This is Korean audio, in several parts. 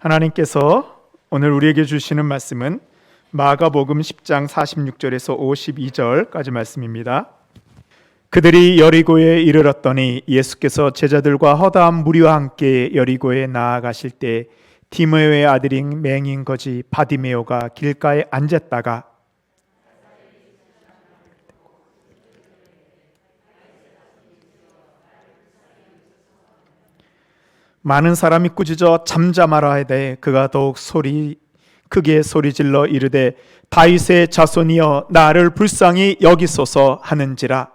하나님께서 오늘 우리에게 주시는 말씀은 마가복음 10장 46절에서 52절까지 말씀입니다. 그들이 여리고에 이르렀더니 예수께서 제자들과 허다한 무리와 함께 여리고에 나아가실 때 디메오의 아들인 맹인 거지 바디메오가 길가에 앉았다가 많은 사람이 꾸짖어 잠잠하라 하되 그가 더욱 크게 소리질러 이르되 다윗의 자손이여 나를 불쌍히 여기소서 하는지라.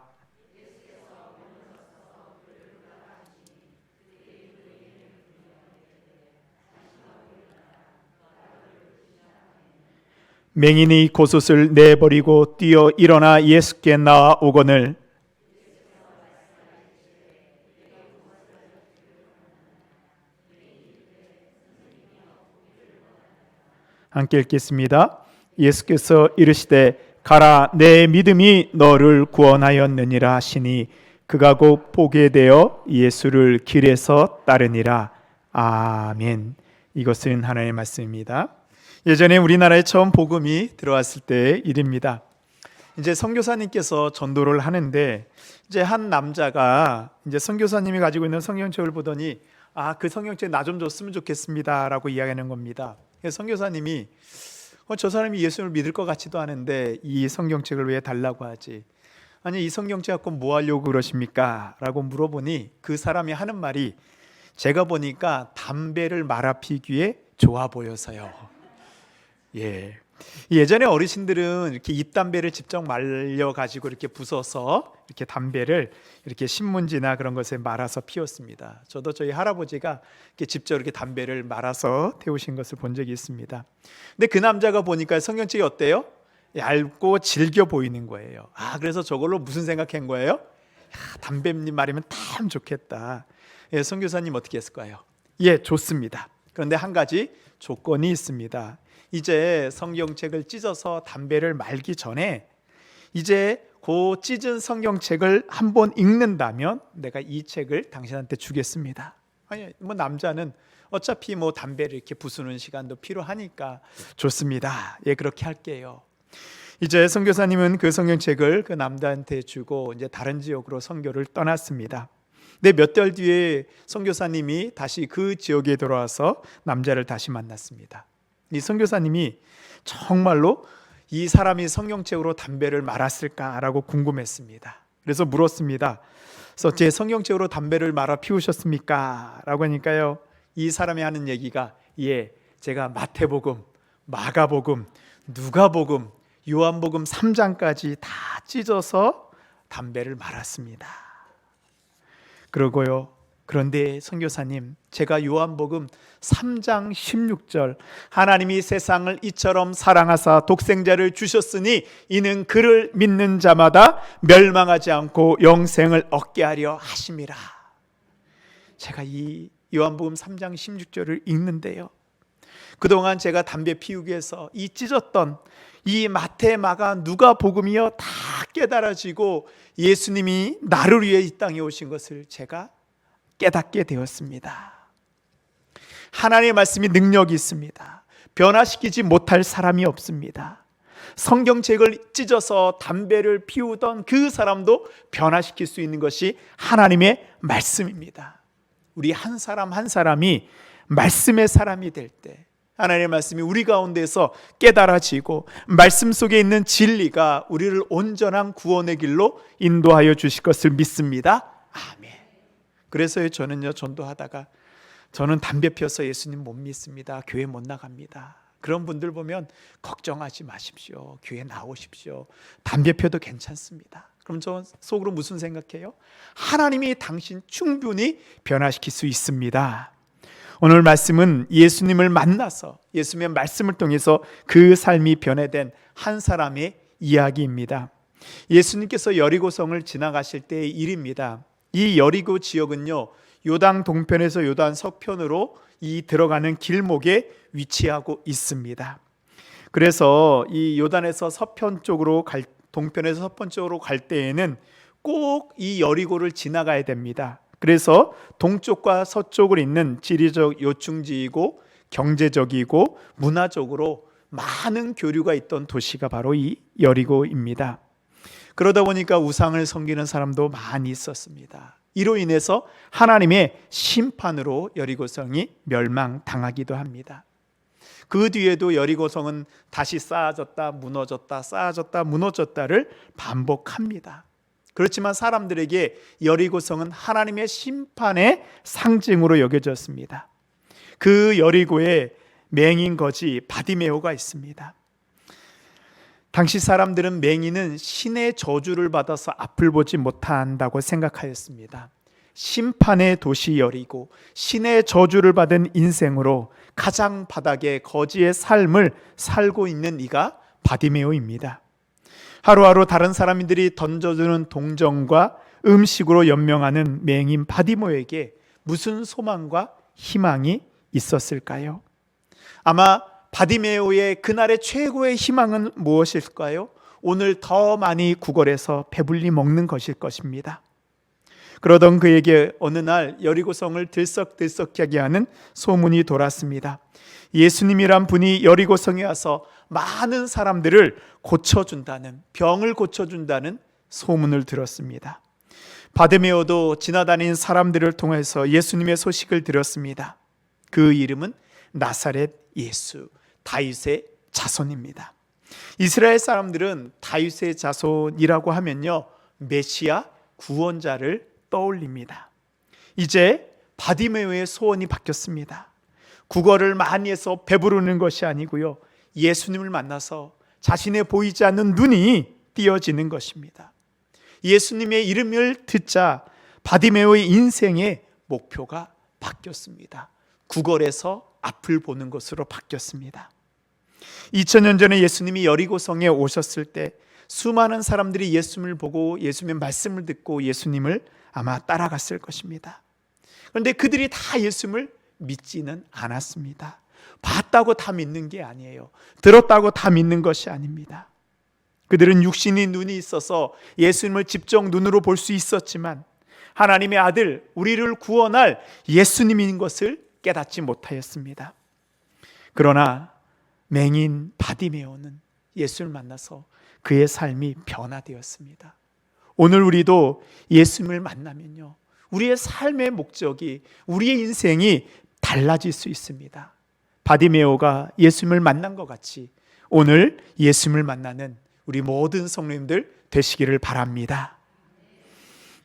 맹인이 곶옷을 내버리고 뛰어 일어나 예수께 나아오거늘 함께 읽겠습니다. 예수께서 이르시되 가라 내 믿음이 너를 구원하였느니라 하시니 그가 곧 보게 되어 예수를 길에서 따르니라. 아멘. 이것은 하나님의 말씀입니다. 예전에 우리나라에 처음 복음이 들어왔을 때 일입니다. 이제 선교사님께서 전도를 하는데 이제 한 남자가 이제 선교사님이 가지고 있는 성경책을 보더니 그 성경책 나 좀 줬으면 좋겠습니다라고 이야기하는 겁니다. 선교사님이 저 사람이 예수를 믿을 것 같지도 않은데 이 성경책을 왜 달라고 하지? 아니 이 성경책 갖고 뭐 하려고 그러십니까? 라고 물어보니 그 사람이 하는 말이 제가 보니까 담배를 말아 피기에 좋아 보여서요. 예전에 어르신들은 이렇게 잎담배를 직접 말려 가지고 이렇게 부숴서 이렇게 담배를 이렇게 신문지나 그런 것에 말아서 피웠습니다. 저도 저희 할아버지가 이렇게 직접 이렇게 담배를 말아서 태우신 것을 본 적이 있습니다. 근데 그 남자가 보니까 성경책이 어때요? 얇고 질겨 보이는 거예요. 그래서 저걸로 무슨 생각한 거예요? 담배님 말이면 참 좋겠다. 선교사님 어떻게 했을까요? 좋습니다. 그런데 한 가지 조건이 있습니다. 이제 성경책을 찢어서 담배를 말기 전에 이제 그 찢은 성경책을 한번 읽는다면 내가 이 책을 당신한테 주겠습니다. 아니 남자는 어차피 담배를 이렇게 부수는 시간도 필요하니까 좋습니다. 그렇게 할게요. 이제 선교사님은 그 성경책을 그 남자한테 주고 이제 다른 지역으로 선교를 떠났습니다. 근데 몇 달 뒤에 선교사님이 다시 그 지역에 돌아와서 남자를 다시 만났습니다. 이 선교사님이 정말로 이 사람이 성경책으로 담배를 말았을까라고 궁금했습니다. 그래서 물었습니다. 그래서 제 성경책으로 담배를 말아 피우셨습니까? 라고 하니까요, 이 사람이 하는 얘기가 제가 마태복음, 마가복음, 누가복음, 요한복음 3장까지 다 찢어서 담배를 말았습니다. 그러고요, 그런데 선교사님, 제가 요한복음 3장 16절 하나님이 세상을 이처럼 사랑하사 독생자를 주셨으니 이는 그를 믿는 자마다 멸망하지 않고 영생을 얻게 하려 하심이라. 제가 이 요한복음 3장 16절을 읽는데요, 그동안 제가 담배 피우기 위해서 이 찢었던 이 마태, 마가, 누가복음이요 다 깨달아지고 예수님이 나를 위해 이 땅에 오신 것을 제가 깨닫게 되었습니다. 하나님의 말씀이 능력이 있습니다. 변화시키지 못할 사람이 없습니다. 성경책을 찢어서 담배를 피우던 그 사람도 변화시킬 수 있는 것이 하나님의 말씀입니다. 우리 한 사람 한 사람이 말씀의 사람이 될 때 하나님의 말씀이 우리 가운데서 깨달아지고 말씀 속에 있는 진리가 우리를 온전한 구원의 길로 인도하여 주실 것을 믿습니다. 아멘. 그래서 저는요, 전도하다가 저는 담배 피워서 예수님 못 믿습니다. 교회 못 나갑니다. 그런 분들 보면 걱정하지 마십시오. 교회 나오십시오. 담배 피워도 괜찮습니다. 그럼 저 속으로 무슨 생각해요? 하나님이 당신 충분히 변화시킬 수 있습니다. 오늘 말씀은 예수님을 만나서 예수님의 말씀을 통해서 그 삶이 변화된 한 사람의 이야기입니다. 예수님께서 여리고성을 지나가실 때의 일입니다. 이 여리고 지역은요, 요단 동편에서 요단 서편으로 이 들어가는 길목에 위치하고 있습니다. 그래서 이 요단에서 서편 쪽으로 동편에서 서편 쪽으로 갈 때에는 꼭 이 여리고를 지나가야 됩니다. 그래서 동쪽과 서쪽을 잇는 지리적 요충지이고 경제적이고 문화적으로 많은 교류가 있던 도시가 바로 이 여리고입니다. 그러다 보니까 우상을 섬기는 사람도 많이 있었습니다. 이로 인해서 하나님의 심판으로 여리고성이 멸망당하기도 합니다. 그 뒤에도 여리고성은 다시 쌓아졌다 무너졌다 쌓아졌다 무너졌다를 반복합니다. 그렇지만 사람들에게 여리고성은 하나님의 심판의 상징으로 여겨졌습니다. 그 여리고에 맹인 거지 바디메오가 있습니다. 당시 사람들은 맹인은 신의 저주를 받아서 앞을 보지 못한다고 생각하였습니다. 심판의 도시 여리고 신의 저주를 받은 인생으로 가장 바닥의 거지의 삶을 살고 있는 이가 바디메오입니다. 하루하루 다른 사람들이 던져주는 동정과 음식으로 연명하는 맹인 바디메오에게 무슨 소망과 희망이 있었을까요? 아마 바디메오의 그날의 최고의 희망은 무엇일까요? 오늘 더 많이 구걸해서 배불리 먹는 것일 것입니다. 그러던 그에게 어느 날 여리고성을 들썩들썩하게 하는 소문이 돌았습니다. 예수님이란 분이 여리고성에 와서 많은 사람들을 고쳐준다는, 병을 고쳐준다는 소문을 들었습니다. 바디메오도 지나다닌 사람들을 통해서 예수님의 소식을 들었습니다. 그 이름은 나사렛 예수, 다윗의 자손입니다. 이스라엘 사람들은 다윗의 자손이라고 하면요, 메시아 구원자를 떠올립니다. 이제 바디메오의 소원이 바뀌었습니다. 구걸을 많이 해서 배부르는 것이 아니고요, 예수님을 만나서 자신의 보이지 않는 눈이 띄어지는 것입니다. 예수님의 이름을 듣자 바디메오의 인생의 목표가 바뀌었습니다. 구걸에서 앞을 보는 것으로 바뀌었습니다. 2000년 전에 예수님이 여리고성에 오셨을 때 수많은 사람들이 예수님을 보고 예수님의 말씀을 듣고 예수님을 아마 따라갔을 것입니다. 그런데 그들이 다 예수님을 믿지는 않았습니다. 봤다고 다 믿는 게 아니에요. 들었다고 다 믿는 것이 아닙니다. 그들은 육신의 눈이 있어서 예수님을 직접 눈으로 볼 수 있었지만 하나님의 아들, 우리를 구원할 예수님인 것을 깨닫지 못하였습니다. 그러나 맹인 바디메오는 예수를 만나서 그의 삶이 변화되었습니다. 오늘 우리도 예수님을 만나면요, 우리의 삶의 목적이, 우리의 인생이 달라질 수 있습니다. 바디메오가 예수님을 만난 것 같이 오늘 예수님을 만나는 우리 모든 성도님들 되시기를 바랍니다.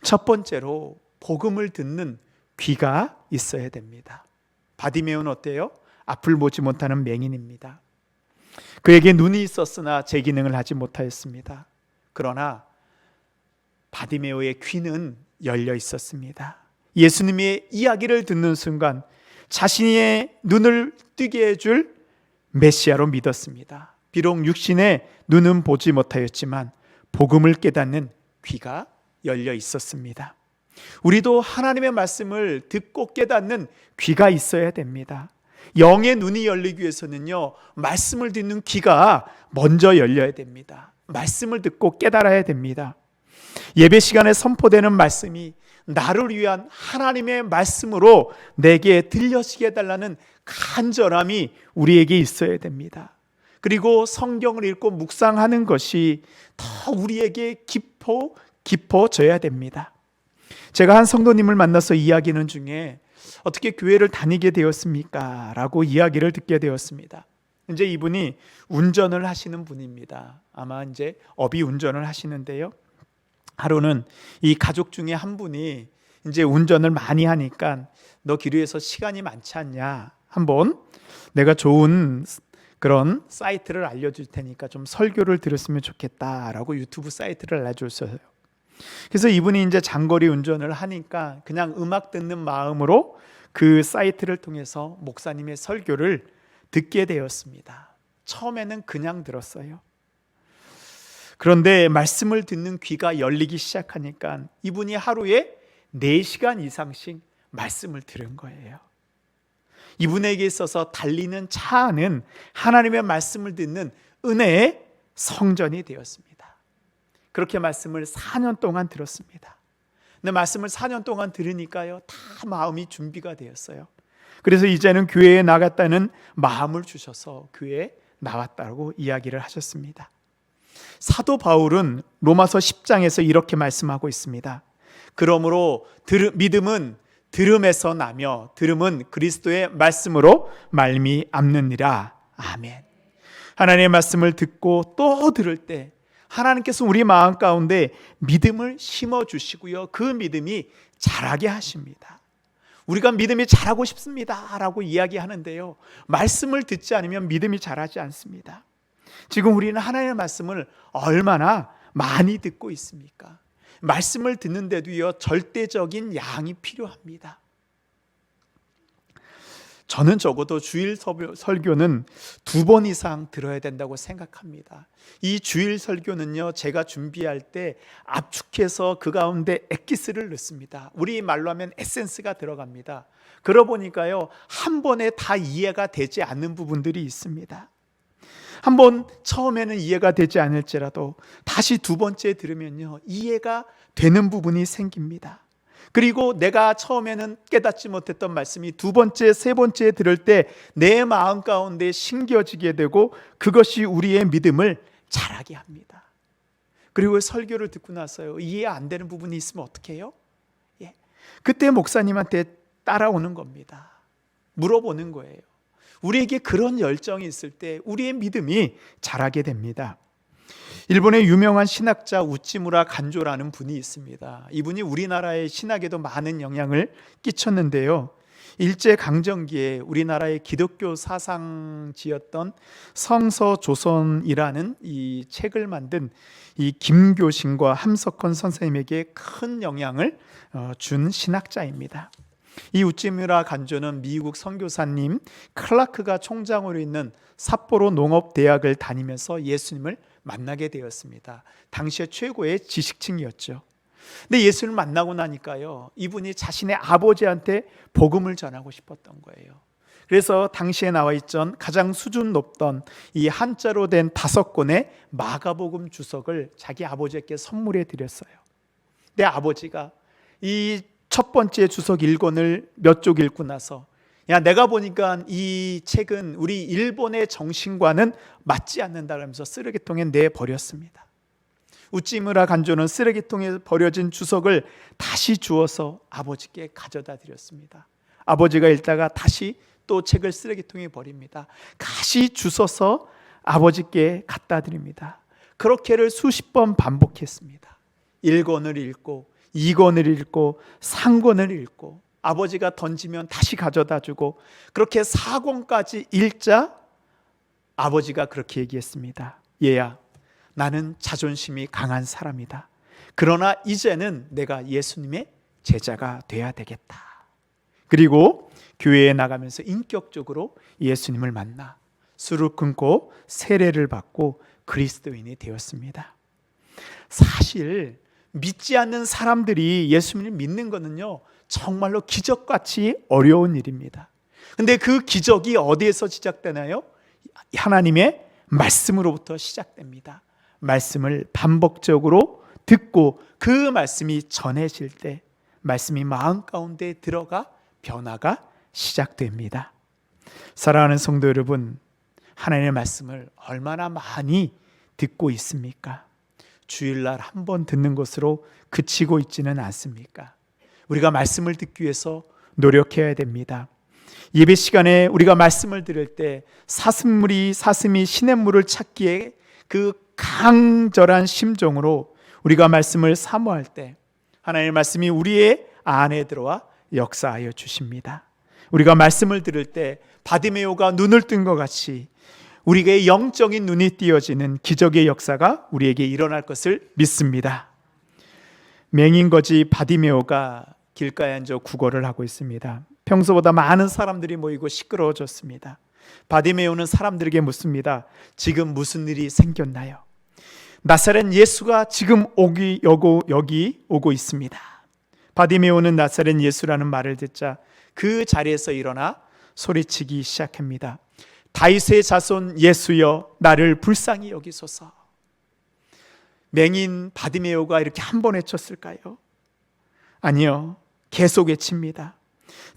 첫 번째로 복음을 듣는 귀가 있어야 됩니다. 바디메오는 어때요? 앞을 보지 못하는 맹인입니다. 그에게 눈이 있었으나 제 기능을 하지 못하였습니다. 그러나 바디메오의 귀는 열려 있었습니다. 예수님의 이야기를 듣는 순간 자신의 눈을 뜨게 해줄 메시아로 믿었습니다. 비록 육신의 눈은 보지 못하였지만 복음을 깨닫는 귀가 열려 있었습니다. 우리도 하나님의 말씀을 듣고 깨닫는 귀가 있어야 됩니다. 영의 눈이 열리기 위해서는요, 말씀을 듣는 귀가 먼저 열려야 됩니다. 말씀을 듣고 깨달아야 됩니다. 예배 시간에 선포되는 말씀이 나를 위한 하나님의 말씀으로 내게 들려지게 해달라는 간절함이 우리에게 있어야 됩니다. 그리고 성경을 읽고 묵상하는 것이 더 우리에게 깊어져야 됩니다. 제가 한 성도님을 만나서 이야기하는 중에 어떻게 교회를 다니게 되었습니까? 라고 이야기를 듣게 되었습니다. 이제 이분이 운전을 하시는 분입니다. 아마 이제 업이 운전을 하시는데요. 하루는 이 가족 중에 한 분이 이제 운전을 많이 하니까 너 기류에서 시간이 많지 않냐? 한번 내가 좋은 그런 사이트를 알려줄 테니까 좀 설교를 들었으면 좋겠다라고 유튜브 사이트를 알려줬어요. 그래서 이분이 이제 장거리 운전을 하니까 그냥 음악 듣는 마음으로 그 사이트를 통해서 목사님의 설교를 듣게 되었습니다. 처음에는 그냥 들었어요. 그런데 말씀을 듣는 귀가 열리기 시작하니까 이분이 하루에 4시간 이상씩 말씀을 들은 거예요. 이분에게 있어서 달리는 차 안은 하나님의 말씀을 듣는 은혜의 성전이 되었습니다. 그렇게 말씀을 4년 동안 들었습니다. 근데 말씀을 4년 동안 들으니까요, 다 마음이 준비가 되었어요. 그래서 이제는 교회에 나갔다는 마음을 주셔서 교회에 나왔다고 이야기를 하셨습니다. 사도 바울은 로마서 10장에서 이렇게 말씀하고 있습니다. 그러므로 믿음은 들음에서 나며 들음은 그리스도의 말씀으로 말미암느니라. 아멘. 하나님의 말씀을 듣고 또 들을 때 하나님께서 우리 마음 가운데 믿음을 심어주시고요, 그 믿음이 자라게 하십니다. 우리가 믿음이 자라고 싶습니다 라고 이야기하는데요, 말씀을 듣지 않으면 믿음이 자라지 않습니다. 지금 우리는 하나님의 말씀을 얼마나 많이 듣고 있습니까? 말씀을 듣는데도요, 절대적인 양이 필요합니다. 저는 적어도 주일 설교는 2번 이상 들어야 된다고 생각합니다. 이 주일 설교는요, 제가 준비할 때 압축해서 그 가운데 엑기스를 넣습니다. 우리 말로 하면 에센스가 들어갑니다. 그러고 보니까요, 한 번에 다 이해가 되지 않는 부분들이 있습니다. 한번 처음에는 이해가 되지 않을지라도 다시 두 번째 들으면요, 이해가 되는 부분이 생깁니다. 그리고 내가 처음에는 깨닫지 못했던 말씀이 두 번째, 세 번째 들을 때 내 마음 가운데 심겨지게 되고 그것이 우리의 믿음을 자라게 합니다. 그리고 설교를 듣고 나서요, 이해 안 되는 부분이 있으면 어떻게 해요? 그때 목사님한테 따라오는 겁니다. 물어보는 거예요. 우리에게 그런 열정이 있을 때 우리의 믿음이 자라게 됩니다. 일본의 유명한 신학자 우찌무라 간조라는 분이 있습니다. 이분이 우리나라의 신학에도 많은 영향을 끼쳤는데요, 일제강점기에 우리나라의 기독교 사상지였던 성서조선이라는 이 책을 만든 이 김교신과 함석헌 선생님에게 큰 영향을 준 신학자입니다. 이 우찌무라 간조는 미국 선교사님 클라크가 총장으로 있는 삿포로 농업대학을 다니면서 예수님을 만나게 되었습니다. 당시에 최고의 지식층이었죠. 근데 예수를 만나고 나니까요, 이분이 자신의 아버지한테 복음을 전하고 싶었던 거예요. 그래서 당시에 나와 있던 가장 수준 높던 이 한자로 된 5권의 마가복음 주석을 자기 아버지에게 선물해 드렸어요. 내 아버지가 이 첫 번째 주석 1권을 몇 쪽 읽고 나서, 야, 내가 보니까 이 책은 우리 일본의 정신과는 맞지 않는다 그러면서 쓰레기통에 내버렸습니다. 우찌무라 간조는 쓰레기통에 버려진 주석을 다시 주워서 아버지께 가져다 드렸습니다. 아버지가 읽다가 다시 또 책을 쓰레기통에 버립니다. 다시 주워서 아버지께 갖다 드립니다. 그렇게를 수십 번 반복했습니다. 1권을 읽고 2권을 읽고 3권을 읽고 아버지가 던지면 다시 가져다 주고, 그렇게 4권까지 읽자 아버지가 그렇게 얘기했습니다. 얘야, 나는 자존심이 강한 사람이다. 그러나 이제는 내가 예수님의 제자가 돼야 되겠다. 그리고 교회에 나가면서 인격적으로 예수님을 만나 술을 끊고 세례를 받고 그리스도인이 되었습니다. 사실 믿지 않는 사람들이 예수님을 믿는 것은요, 정말로 기적같이 어려운 일입니다. 근데 그 기적이 어디에서 시작되나요? 하나님의 말씀으로부터 시작됩니다. 말씀을 반복적으로 듣고 그 말씀이 전해질 때 말씀이 마음 가운데 들어가 변화가 시작됩니다. 사랑하는 성도 여러분, 하나님의 말씀을 얼마나 많이 듣고 있습니까? 주일날 한 번 듣는 것으로 그치고 있지는 않습니까? 우리가 말씀을 듣기 위해서 노력해야 됩니다. 예배 시간에 우리가 말씀을 들을 때 사슴이 시냇물을 찾기에 그 강절한 심정으로 우리가 말씀을 사모할 때 하나님의 말씀이 우리의 안에 들어와 역사하여 주십니다. 우리가 말씀을 들을 때 바디메오가 눈을 뜬 것 같이 우리의 영적인 눈이 띄어지는 기적의 역사가 우리에게 일어날 것을 믿습니다. 맹인거지 바디메오가 길가에 앉아 구걸을 하고 있습니다. 평소보다 많은 사람들이 모이고 시끄러워졌습니다. 바디메오는 사람들에게 묻습니다. 지금 무슨 일이 생겼나요? 나사렛 예수가 지금 여기 오고 있습니다. 바디메오는 나사렛 예수라는 말을 듣자 그 자리에서 일어나 소리치기 시작합니다. 다윗의 자손 예수여, 나를 불쌍히 여기소서. 맹인 바디메오가 이렇게 한 번 외쳤을까요? 아니요, 계속 외칩니다.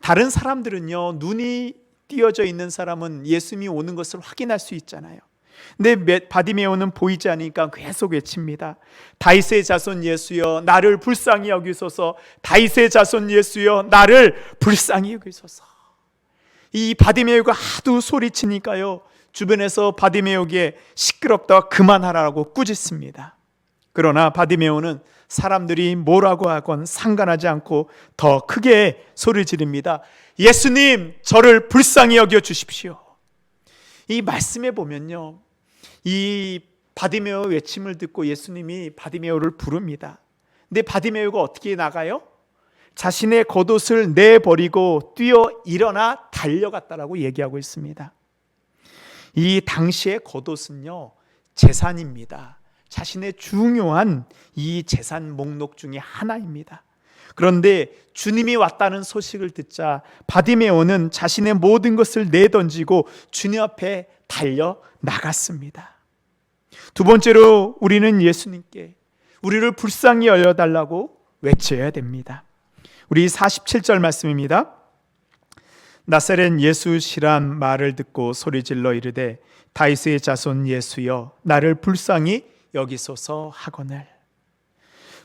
다른 사람들은요, 눈이 띄어져 있는 사람은 예수님이 오는 것을 확인할 수 있잖아요. 근데 바디메오는 보이지 않으니까 계속 외칩니다. 다윗의 자손 예수여, 나를 불쌍히 여기소서. 다윗의 자손 예수여, 나를 불쌍히 여기소서. 이 바디메오가 하도 소리치니까요, 주변에서 바디메오에게 시끄럽다, 그만하라고 꾸짖습니다. 그러나 바디메오는 사람들이 뭐라고 하건 상관하지 않고 더 크게 소리 지릅니다. 예수님, 저를 불쌍히 여겨 주십시오. 이 말씀에 보면요, 이 바디메오의 외침을 듣고 예수님이 바디메오를 부릅니다. 근데 바디메오가 어떻게 나가요? 자신의 겉옷을 내버리고 뛰어 일어나 달려갔다라고 얘기하고 있습니다. 이 당시의 겉옷은요, 재산입니다. 자신의 중요한 이 재산 목록 중에 하나입니다. 그런데 주님이 왔다는 소식을 듣자 바디메오는 자신의 모든 것을 내던지고 주님 앞에 달려 나갔습니다. 두 번째로 우리는 예수님께 우리를 불쌍히 여겨달라고 외쳐야 됩니다. 우리 47절 말씀입니다. 나사렛 예수시란 말을 듣고 소리질러 이르되 다윗의 자손 예수여, 나를 불쌍히 여기소서 하거늘.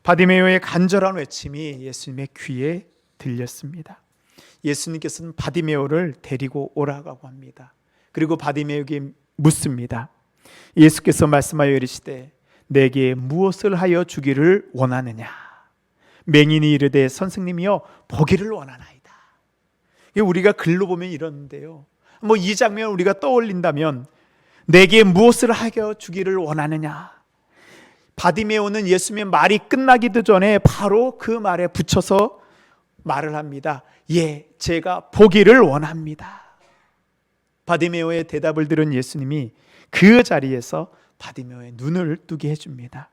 바디메오의 간절한 외침이 예수님의 귀에 들렸습니다. 예수님께서는 바디메오를 데리고 오라고 합니다. 그리고 바디메오에게 묻습니다. 예수께서 말씀하여 이르시되 내게 무엇을 하여 주기를 원하느냐? 맹인이 이르되 선생님이여, 보기를 원하나이다. 우리가 글로 보면 이러는데요, 이 장면을 우리가 떠올린다면 내게 무엇을 하여 주기를 원하느냐? 바디메오는 예수님의 말이 끝나기도 전에 바로 그 말에 붙여서 말을 합니다. 예, 제가 보기를 원합니다. 바디메오의 대답을 들은 예수님이 그 자리에서 바디메오의 눈을 뜨게 해줍니다.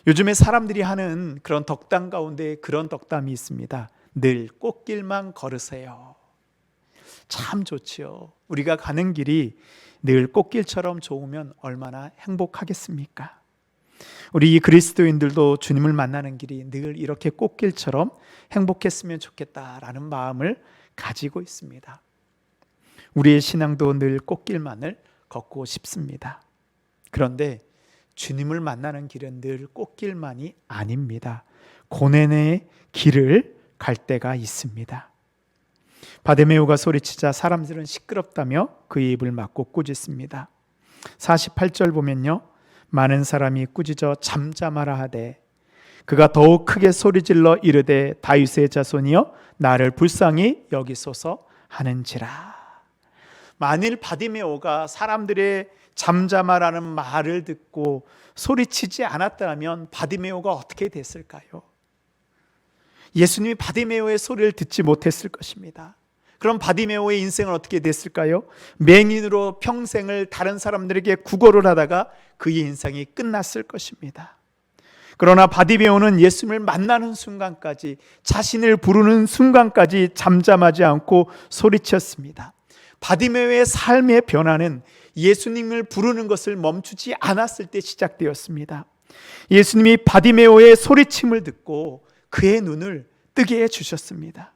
요즘에 사람들이 하는 그런 덕담 가운데 그런 덕담이 있습니다. 늘 꽃길만 걸으세요. 참 좋지요. 우리가 가는 길이 늘 꽃길처럼 좋으면 얼마나 행복하겠습니까? 우리 그리스도인들도 주님을 만나는 길이 늘 이렇게 꽃길처럼 행복했으면 좋겠다라는 마음을 가지고 있습니다. 우리의 신앙도 늘 꽃길만을 걷고 싶습니다. 그런데 주님을 만나는 길은 늘 꽃길만이 아닙니다. 고난의 길을 갈 때가 있습니다. 바디메오가 소리치자 사람들은 시끄럽다며 그의 입을 막고 꾸짖습니다. 48절 보면요, 많은 사람이 꾸짖어 잠잠하라 하되 그가 더욱 크게 소리질러 이르되 다윗의 자손이여, 나를 불쌍히 여기소서 하는지라. 만일 바디메오가 사람들의 잠잠하라는 말을 듣고 소리치지 않았다면 바디메오가 어떻게 됐을까요? 예수님이 바디메오의 소리를 듣지 못했을 것입니다. 그럼 바디메오의 인생은 어떻게 됐을까요? 맹인으로 평생을 다른 사람들에게 구걸을 하다가 그의 인생이 끝났을 것입니다. 그러나 바디메오는 예수님을 만나는 순간까지, 자신을 부르는 순간까지 잠잠하지 않고 소리쳤습니다. 바디메오의 삶의 변화는 예수님을 부르는 것을 멈추지 않았을 때 시작되었습니다. 예수님이 바디메오의 소리침을 듣고 그의 눈을 뜨게 해주셨습니다.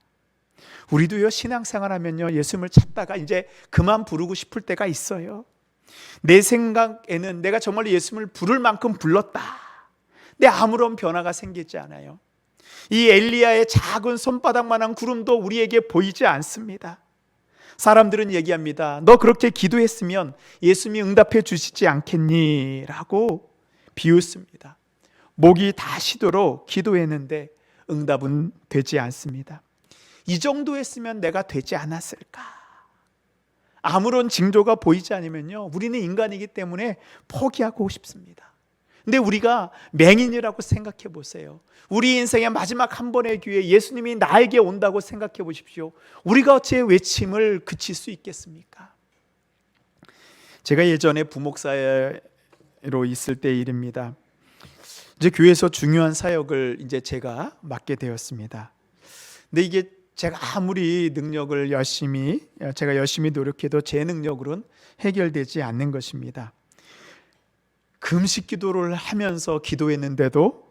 우리도요, 신앙생활 하면요, 예수님을 찾다가 이제 그만 부르고 싶을 때가 있어요. 내 생각에는 내가 정말 예수님을 부를 만큼 불렀다. 근데 아무런 변화가 생기지 않아요. 이 엘리야의 작은 손바닥만한 구름도 우리에게 보이지 않습니다. 사람들은 얘기합니다. 너 그렇게 기도했으면 예수님이 응답해 주시지 않겠니? 라고 비웃습니다. 목이 다 쉬도록 기도했는데 응답은 되지 않습니다. 이 정도 했으면 내가 되지 않았을까? 아무런 징조가 보이지 않으면요, 우리는 인간이기 때문에 포기하고 싶습니다. 근데 우리가 맹인이라고 생각해 보세요. 우리 인생의 마지막 한 번의 기회에 예수님이 나에게 온다고 생각해 보십시오. 우리가 어찌 외침을 그칠 수 있겠습니까? 제가 예전에 부목사로 있을 때 일입니다. 이제 교회에서 중요한 사역을 이제 제가 맡게 되었습니다. 근데 이게 제가 아무리 제가 열심히 노력해도 제 능력으로는 해결되지 않는 것입니다. 금식 기도를 하면서 기도했는데도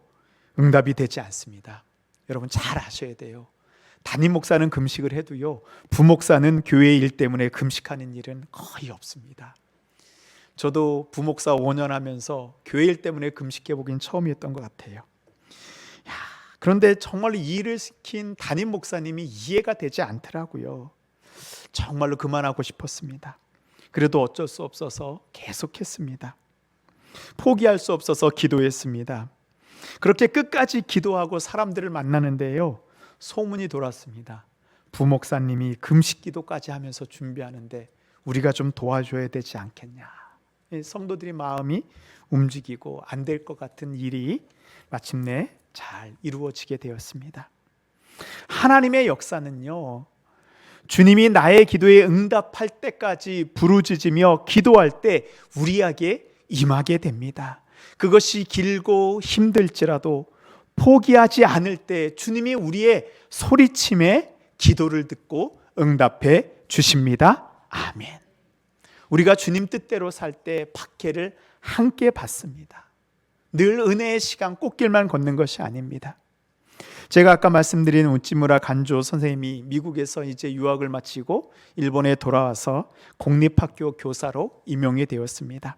응답이 되지 않습니다. 여러분 잘 아셔야 돼요. 담임 목사는 금식을 해도요, 부목사는 교회 일 때문에 금식하는 일은 거의 없습니다. 저도 부목사 5년 하면서 교회 일 때문에 금식해 보긴 처음이었던 것 같아요. 그런데 정말로 이 일을 시킨 담임 목사님이 이해가 되지 않더라고요. 정말로 그만하고 싶었습니다. 그래도 어쩔 수 없어서 계속했습니다. 포기할 수 없어서 기도했습니다. 그렇게 끝까지 기도하고 사람들을 만나는데요, 소문이 돌았습니다. 부목사님이 금식 기도까지 하면서 준비하는데 우리가 좀 도와줘야 되지 않겠냐. 성도들이 마음이 움직이고 안 될 것 같은 일이 마침내 잘 이루어지게 되었습니다. 하나님의 역사는요, 주님이 나의 기도에 응답할 때까지 부르짖으며 기도할 때 우리에게 임하게 됩니다. 그것이 길고 힘들지라도 포기하지 않을 때 주님이 우리의 소리침에 기도를 듣고 응답해 주십니다. 아멘. 우리가 주님 뜻대로 살 때 박해를 함께 받습니다. 늘 은혜의 시간 꽃길만 걷는 것이 아닙니다. 제가 아까 말씀드린 우찌무라 간조 선생님이 미국에서 이제 유학을 마치고 일본에 돌아와서 공립학교 교사로 임용이 되었습니다.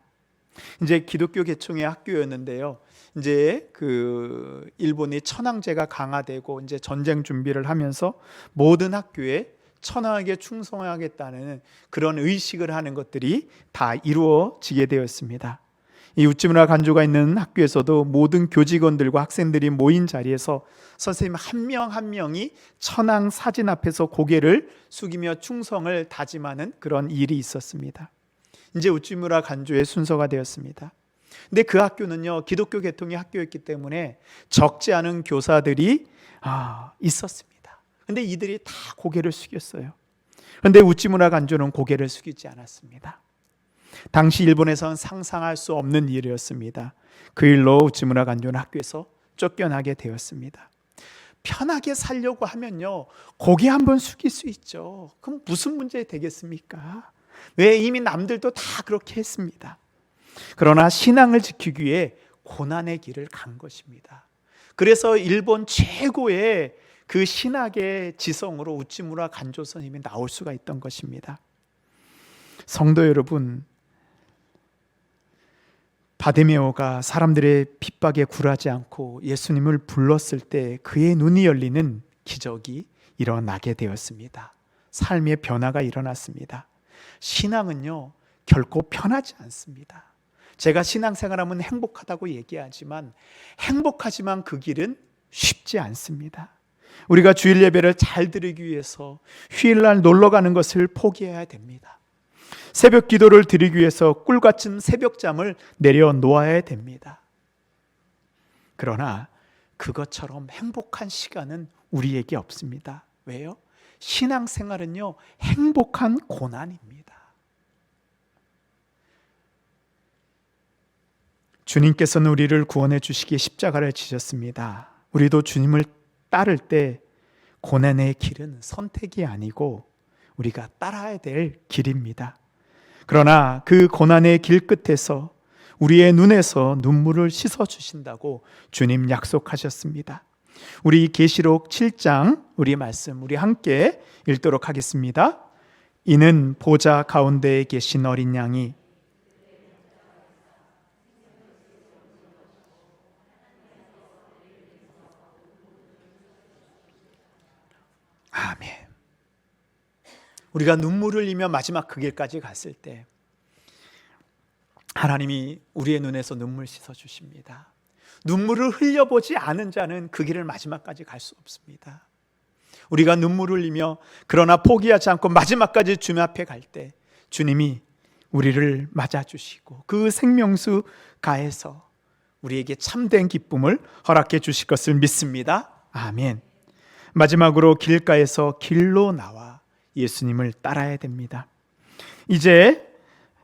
이제 기독교 계통의 학교였는데요. 이제 그 일본이 천황제가 강화되고 이제 전쟁 준비를 하면서 모든 학교에 천황에게 충성하겠다는 그런 의식을 하는 것들이 다 이루어지게 되었습니다. 이 우찌무라 간조가 있는 학교에서도 모든 교직원들과 학생들이 모인 자리에서 선생님 한 명 한 명이 천황 사진 앞에서 고개를 숙이며 충성을 다짐하는 그런 일이 있었습니다. 이제 우찌무라 간조의 순서가 되었습니다. 근데 그 학교는요, 기독교 계통의 학교였기 때문에 적지 않은 교사들이 있었습니다. 근데 이들이 다 고개를 숙였어요. 그런데 우찌무라 간조는 고개를 숙이지 않았습니다. 당시 일본에서는 상상할 수 없는 일이었습니다. 그 일로 우찌무라 간조는 학교에서 쫓겨나게 되었습니다. 편하게 살려고 하면요, 고개 한번 숙일 수 있죠. 그럼 무슨 문제 되겠습니까? 왜? 이미 남들도 다 그렇게 했습니다. 그러나 신앙을 지키기 위해 고난의 길을 간 것입니다. 그래서 일본 최고의 그 신학의 지성으로 우찌무라 간조 스님이 나올 수가 있던 것입니다. 성도 여러분, 바디메오가 사람들의 핍박에 굴하지 않고 예수님을 불렀을 때 그의 눈이 열리는 기적이 일어나게 되었습니다. 삶의 변화가 일어났습니다. 신앙은요, 결코 편하지 않습니다. 제가 신앙생활하면 행복하다고 얘기하지만 행복하지만 그 길은 쉽지 않습니다. 우리가 주일 예배를 잘 드리기 위해서 휴일날 놀러 가는 것을 포기해야 됩니다. 새벽 기도를 드리기 위해서 꿀같은 새벽잠을 내려놓아야 됩니다. 그러나 그것처럼 행복한 시간은 우리에게 없습니다. 왜요? 신앙생활은요, 행복한 고난입니다. 주님께서는 우리를 구원해 주시기에 십자가를 지셨습니다. 우리도 주님을 따를 때 고난의 길은 선택이 아니고 우리가 따라야 될 길입니다. 그러나 그 고난의 길 끝에서 우리의 눈에서 눈물을 씻어 주신다고 주님 약속하셨습니다. 우리 계시록 7장 우리 말씀 우리 함께 읽도록 하겠습니다. 이는 보좌 가운데에 계신 어린 양이 아멘. 우리가 눈물을 흘리며 마지막 그 길까지 갔을 때 하나님이 우리의 눈에서 눈물 씻어 주십니다. 눈물을 흘려보지 않은 자는 그 길을 마지막까지 갈 수 없습니다. 우리가 눈물을 흘리며 그러나 포기하지 않고 마지막까지 주님 앞에 갈 때 주님이 우리를 맞아주시고 그 생명수 가에서 우리에게 참된 기쁨을 허락해 주실 것을 믿습니다. 아멘. 마지막으로 길가에서 길로 나와 예수님을 따라야 됩니다. 이제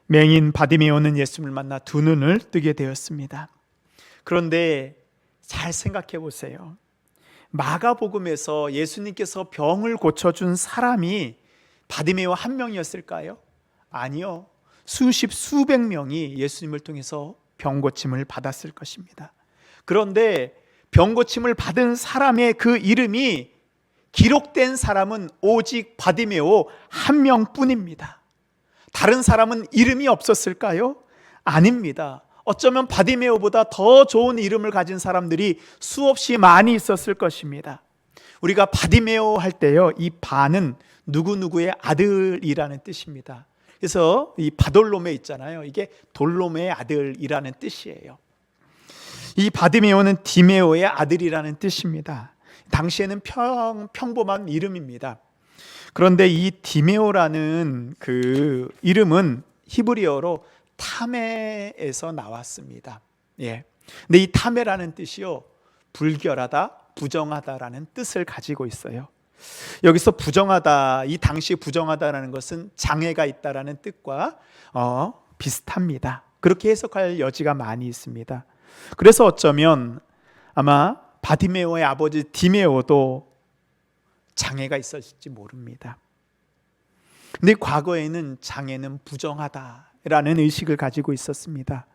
맹인 바디메오는 예수님을 만나 두 눈을 뜨게 되었습니다. 그런데 잘 생각해 보세요. 마가복음에서 예수님께서 병을 고쳐준 사람이 바디메오 한 명이었을까요? 아니요. 수십 수백 명이 예수님을 통해서 병 고침을 받았을 것입니다. 그런데 병 고침을 받은 사람의 그 이름이 기록된 사람은 오직 바디메오 한 명뿐입니다. 다른 사람은 이름이 없었을까요? 아닙니다. 어쩌면 바디메오보다 더 좋은 이름을 가진 사람들이 수없이 많이 있었을 것입니다. 우리가 바디메오 할 때요, 이 바는 누구누구의 아들이라는 뜻입니다. 그래서 이 바돌로메 있잖아요. 이게 돌로메의 아들이라는 뜻이에요. 이 바디메오는 디메오의 아들이라는 뜻입니다. 당시에는 평범한 이름입니다. 그런데 이 디메오라는 그 이름은 히브리어로 타메에서 나왔습니다. 예. 근데 이 타메라는 뜻이요, 불결하다, 부정하다라는 뜻을 가지고 있어요. 여기서 부정하다, 이 당시 부정하다라는 것은 장애가 있다라는 뜻과 비슷합니다. 그렇게 해석할 여지가 많이 있습니다. 그래서 어쩌면 아마 바디메오의 아버지 디메오도 장애가 있었을지 모릅니다. 근데 과거에는 장애는 부정하다라는 의식을 가지고 있었습니다.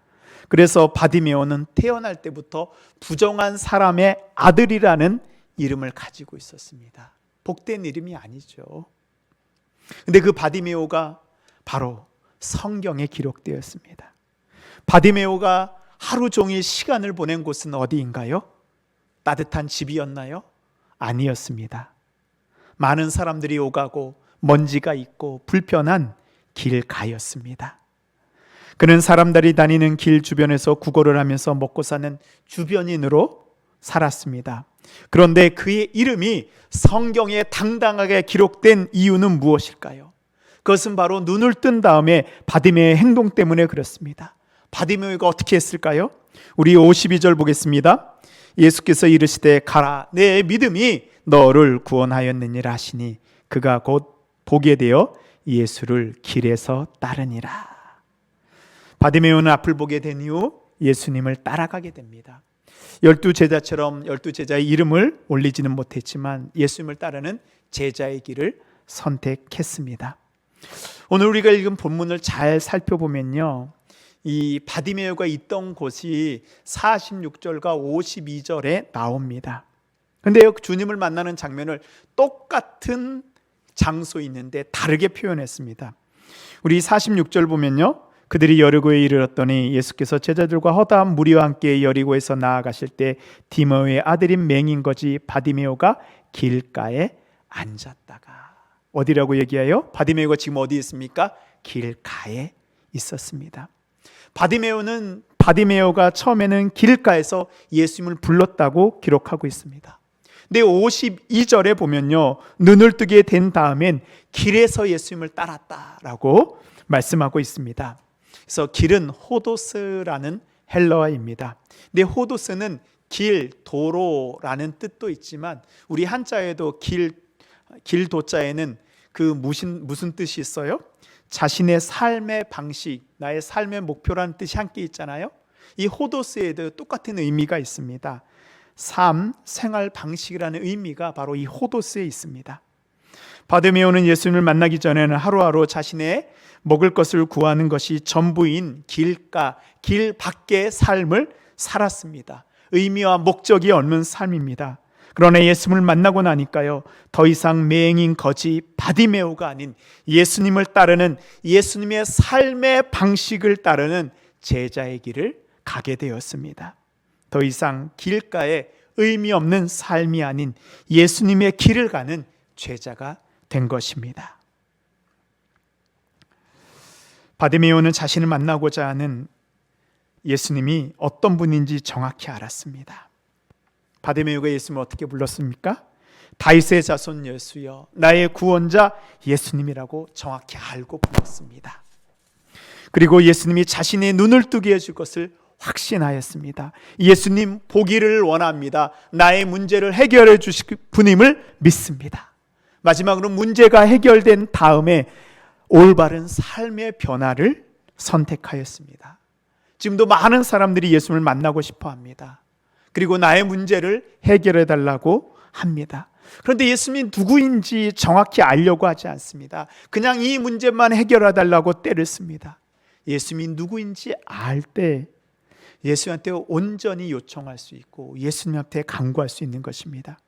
그래서 바디메오는 태어날 때부터 부정한 사람의 아들이라는 이름을 가지고 있었습니다. 복된 이름이 아니죠. 근데 그 바디메오가 바로 성경에 기록되었습니다. 바디메오가 하루 종일 시간을 보낸 곳은 어디인가요? 따뜻한 집이었나요? 아니었습니다. 많은 사람들이 오가고 먼지가 있고 불편한 길가였습니다. 그는 사람들이 다니는 길 주변에서 구걸을 하면서 먹고 사는 주변인으로 살았습니다. 그런데 그의 이름이 성경에 당당하게 기록된 이유는 무엇일까요? 그것은 바로 눈을 뜬 다음에 바디메오의 행동 때문에 그렇습니다. 바디메오가 어떻게 했을까요? 우리 52절 보겠습니다. 예수께서 이르시되 가라, 내 믿음이 너를 구원하였느니라 하시니 그가 곧 보게 되어 예수를 길에서 따르니라. 바디메오는 앞을 보게 된 이후 예수님을 따라가게 됩니다. 12제자처럼 12제자의 이름을 올리지는 못했지만 예수님을 따르는 제자의 길을 선택했습니다. 오늘 우리가 읽은 본문을 잘 살펴보면요, 이 바디메오가 있던 곳이 46절과 52절에 나옵니다. 근데요, 주님을 만나는 장면을 똑같은 장소에 있는데 다르게 표현했습니다. 우리 46절 보면요, 그들이 여리고에 이르렀더니 예수께서 제자들과 허다한 무리와 함께 여리고에서 나아가실 때 디메오의 아들인 맹인거지 바디메오가 길가에 앉았다가, 어디라고 얘기해요? 바디메오가 지금 어디 있습니까? 길가에 있었습니다. 바디메오가 처음에는 길가에서 예수님을 불렀다고 기록하고 있습니다. 근데 52절에 보면요, 눈을 뜨게 된 다음엔 길에서 예수님을 따랐다라고 말씀하고 있습니다. 그래서 길은 호도스라는 헬라어입니다. 근데 호도스는 길, 도로라는 뜻도 있지만 우리 한자에도 길 도자에는 그 무슨 뜻이 있어요? 자신의 삶의 방식, 나의 삶의 목표라는 뜻이 함께 있잖아요. 이 호도스에도 똑같은 의미가 있습니다. 삶, 생활 방식이라는 의미가 바로 이 호도스에 있습니다. 바디메오는 예수님을 만나기 전에는 하루하루 자신의 먹을 것을 구하는 것이 전부인 길가, 길 밖의 삶을 살았습니다. 의미와 목적이 없는 삶입니다. 그러나 예수님을 만나고 나니까요, 더 이상 맹인 거지 바디메오가 아닌 예수님을 따르는, 예수님의 삶의 방식을 따르는 제자의 길을 가게 되었습니다. 더 이상 길가에 의미 없는 삶이 아닌 예수님의 길을 가는 제자가 된 것입니다. 바디메오는 자신을 만나고자 하는 예수님이 어떤 분인지 정확히 알았습니다. 바디메오가 예수님을 어떻게 불렀습니까? 다윗의 자손 예수여, 나의 구원자 예수님이라고 정확히 알고 불렀습니다. 그리고 예수님이 자신의 눈을 뜨게 해줄 것을 확신하였습니다. 예수님 보기를 원합니다. 나의 문제를 해결해 주실 분임을 믿습니다. 마지막으로 문제가 해결된 다음에 올바른 삶의 변화를 선택하였습니다. 지금도 많은 사람들이 예수님을 만나고 싶어 합니다. 그리고 나의 문제를 해결해 달라고 합니다. 그런데 예수님이 누구인지 정확히 알려고 하지 않습니다. 그냥 이 문제만 해결해 달라고 때를 씁니다. 예수님이 누구인지 알 때 예수님한테 온전히 요청할 수 있고 예수님한테 간구할 수 있는 것입니다.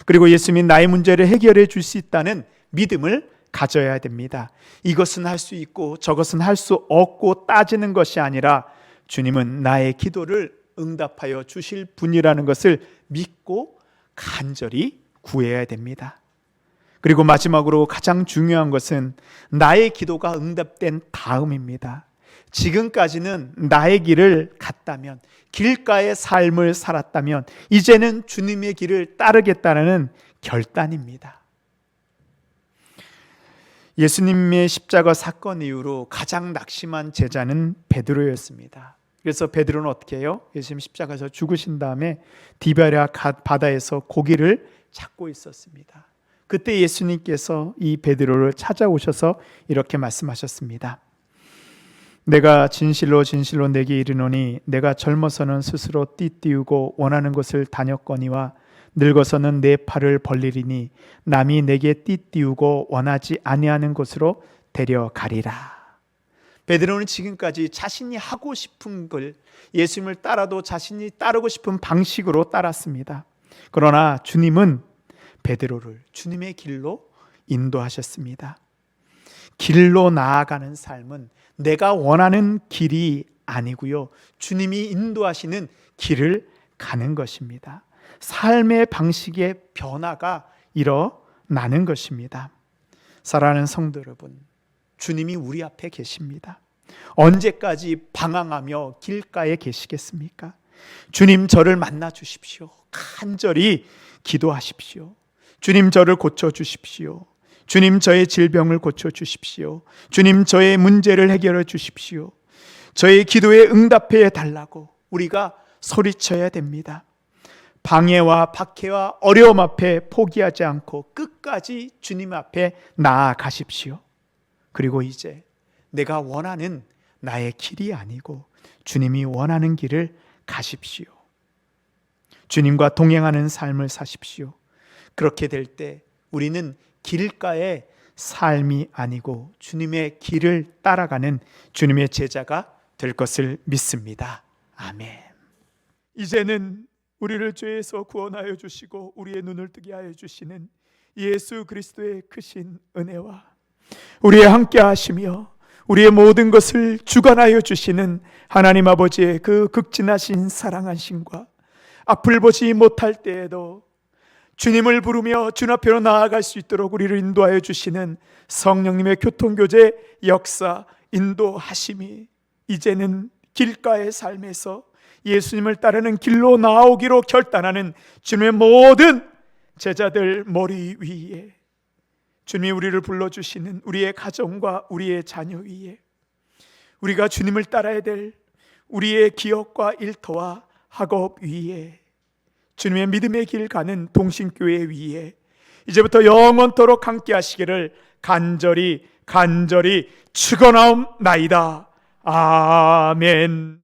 그리고 예수님이 나의 문제를 해결해 줄 수 있다는 믿음을 가져야 됩니다. 이것은 할 수 있고 저것은 할 수 없고 따지는 것이 아니라 주님은 나의 기도를 응답하여 주실 분이라는 것을 믿고 간절히 구해야 됩니다. 그리고 마지막으로 가장 중요한 것은 나의 기도가 응답된 다음입니다. 지금까지는 나의 길을 갔다면, 길가의 삶을 살았다면 이제는 주님의 길을 따르겠다는 결단입니다. 예수님의 십자가 사건 이후로 가장 낙심한 제자는 베드로였습니다. 그래서 베드로는 어떻게 해요? 예수님 십자가에서 죽으신 다음에 디베랴 바다에서 고기를 잡고 있었습니다. 그때 예수님께서 이 베드로를 찾아오셔서 이렇게 말씀하셨습니다. 내가 진실로 진실로 내게 이르노니 내가 젊어서는 스스로 띠띠우고 원하는 곳을 다녔거니와 늙어서는 내 팔을 벌리리니 남이 내게 띠띠우고 원하지 아니하는 곳으로 데려가리라. 베드로는 지금까지 자신이 하고 싶은 걸, 예수님을 따라도 자신이 따르고 싶은 방식으로 따랐습니다. 그러나 주님은 베드로를 주님의 길로 인도하셨습니다. 길로 나아가는 삶은 내가 원하는 길이 아니고요, 주님이 인도하시는 길을 가는 것입니다. 삶의 방식의 변화가 일어나는 것입니다. 사랑하는 성도 여러분, 주님이 우리 앞에 계십니다. 언제까지 방황하며 길가에 계시겠습니까? 주님, 저를 만나 주십시오. 간절히 기도하십시오. 주님, 저를 고쳐 주십시오. 주님, 저의 질병을 고쳐 주십시오. 주님, 저의 문제를 해결해 주십시오. 저의 기도에 응답해 달라고 우리가 소리쳐야 됩니다. 방해와 박해와 어려움 앞에 포기하지 않고 끝까지 주님 앞에 나아가십시오. 그리고 이제 내가 원하는 나의 길이 아니고 주님이 원하는 길을 가십시오. 주님과 동행하는 삶을 사십시오. 그렇게 될 때 우리는 길가의 삶이 아니고 주님의 길을 따라가는 주님의 제자가 될 것을 믿습니다. 아멘. 이제는 우리를 죄에서 구원하여 주시고 우리의 눈을 뜨게 하여 주시는 예수 그리스도의 크신 은혜와 우리의 함께 하시며 우리의 모든 것을 주관하여 주시는 하나님 아버지의 그 극진하신 사랑하심과 앞을 보지 못할 때에도 주님을 부르며 주 앞으로 나아갈 수 있도록 우리를 인도하여 주시는 성령님의 교통교제 역사, 인도하심이 이제는 길가의 삶에서 예수님을 따르는 길로 나오기로 결단하는 주님의 모든 제자들 머리 위에, 주님이 우리를 불러주시는 우리의 가정과 우리의 자녀 위에, 우리가 주님을 따라야 될 우리의 기업과 일터와 학업 위에, 주님의 믿음의 길 가는 동신교회 위에 이제부터 영원토록 함께 하시기를 간절히 축원하옵나이다. 아멘.